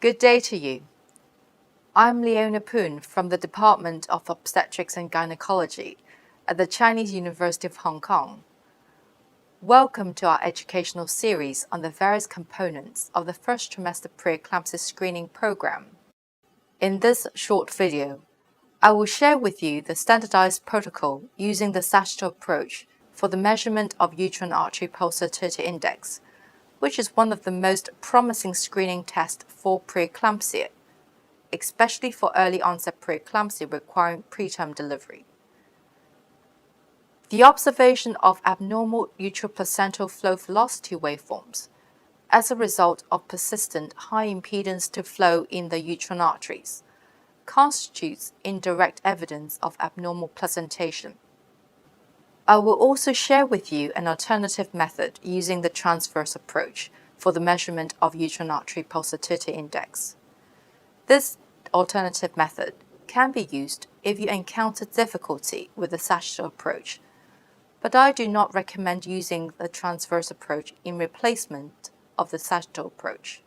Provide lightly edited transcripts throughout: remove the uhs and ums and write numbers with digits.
Good day to you. I'm Leona Poon from the Department of Obstetrics and Gynecology at the Chinese University of Hong Kong. Welcome to our educational series on the various components of the first trimester preeclampsia screening program. In this short video, I will share with you the standardized protocol using the sagittal approach for the measurement of uterine artery pulsatility index, which is one of the most promising screening tests for preeclampsia, especially for early onset preeclampsia requiring preterm delivery. The observation of abnormal uteroplacental flow velocity waveforms as a result of persistent high impedance to flow in the uterine arteries constitutes indirect evidence of abnormal placentation. I will also share with you an alternative method using the transverse approach for the measurement of uterine artery pulsatility index. This alternative method can be used if you encounter difficulty with the sagittal approach, but I do not recommend using the transverse approach in replacement of the sagittal approach.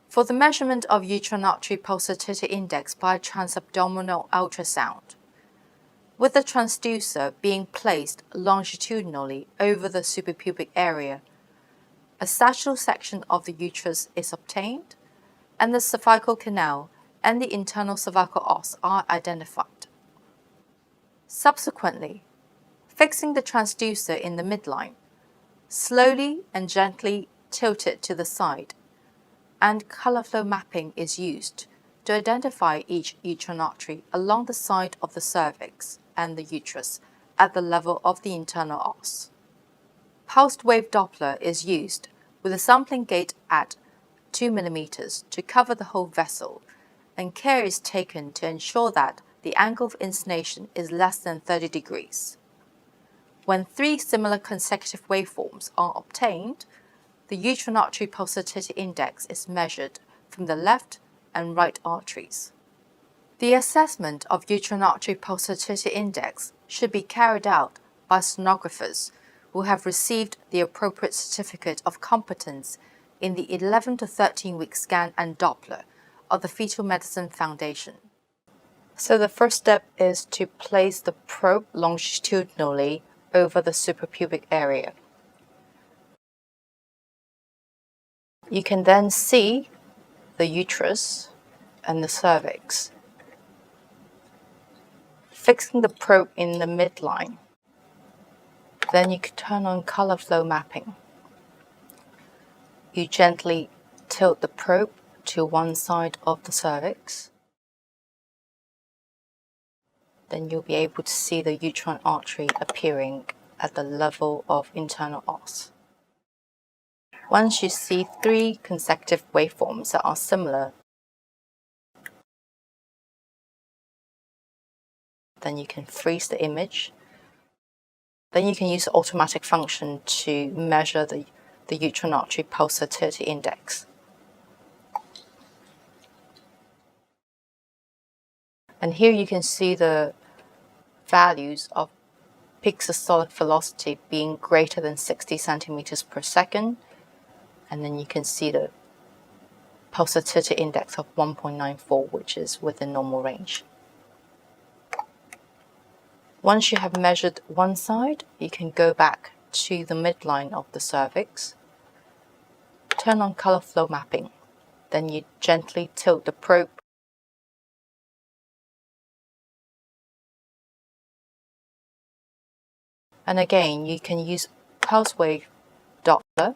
For the measurement of uterine artery pulsatility index by transabdominal ultrasound, with the transducer being placed longitudinally over the suprapubic area, a sagittal section of the uterus is obtained, and the cervical canal and the internal cervical os are identified. Subsequently, fixing the transducer in the midline, slowly and gently tilt it to the side, and color flow mapping is used to identify each uterine artery along the side of the cervix and the uterus at the level of the internal os. Pulsed wave Doppler is used with a sampling gate at 2 mm to cover the whole vessel, and care is taken to ensure that the angle of inclination is less than 30 degrees. When 3 similar consecutive waveforms are obtained, the uterine artery pulsatility index is measured from the left and right arteries. The assessment of uterine artery pulsatility index should be carried out by sonographers who have received the appropriate certificate of competence in the 11 to 13-week scan and Doppler of the Fetal Medicine Foundation. So the first step is to place the probe longitudinally over the suprapubic area. You can then see the uterus and the cervix. Fixing the probe in the midline. Then you can turn on color flow mapping. You gently tilt the probe to one side of the cervix. Then you'll be able to see the uterine artery appearing at the level of internal os. Once you see 3 consecutive waveforms that are similar, then you can freeze the image. Then you can use the automatic function to measure the uterine artery pulsatility index. And here you can see the values of peak systolic velocity being greater than 60 centimeters per second. And then you can see the pulsatility index of 1.94, which is within normal range. Once you have measured one side, you can go back to the midline of the cervix, turn on color flow mapping, then you gently tilt the probe and again you can use pulse wave Doppler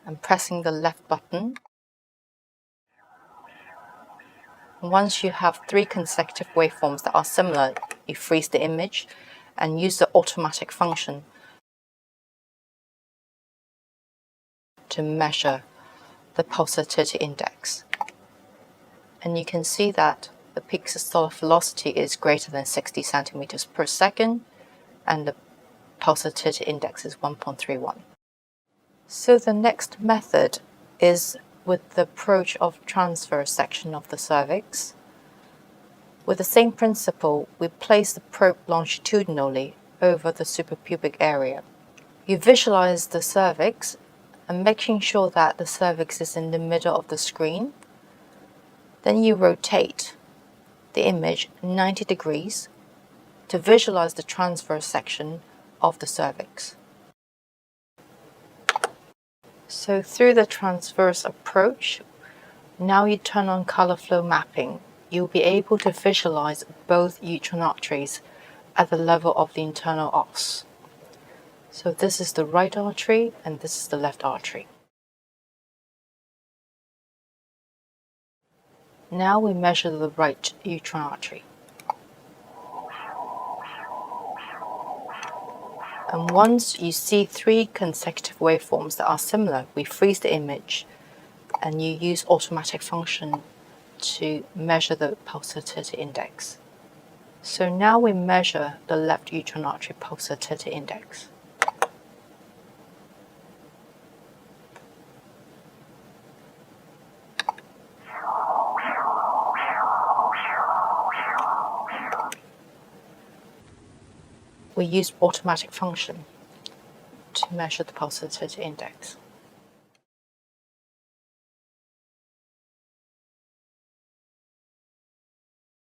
and pressing the left button. Once you have 3 consecutive waveforms that are similar, you freeze the image and use the automatic function to measure the pulsatility index. And you can see that the peak systolic velocity is greater than 60 centimeters per second and the pulsatility index is 1.31. So the next method is with the approach of transverse section of the cervix. With the same principle, we place the probe longitudinally over the suprapubic area. You visualize the cervix and making sure that the cervix is in the middle of the screen. Then you rotate the image 90 degrees to visualize the transverse section of the cervix. So through the transverse approach, now you turn on color flow mapping. You'll be able to visualize both uterine arteries at the level of the internal os. So this is the right artery and this is the left artery. Now we measure the right uterine artery. And once you see 3 consecutive waveforms that are similar, we freeze the image and you use automatic function to measure the pulsatility index. So now we measure the left uterine artery pulsatility index. We use automatic function to measure the pulsatility index.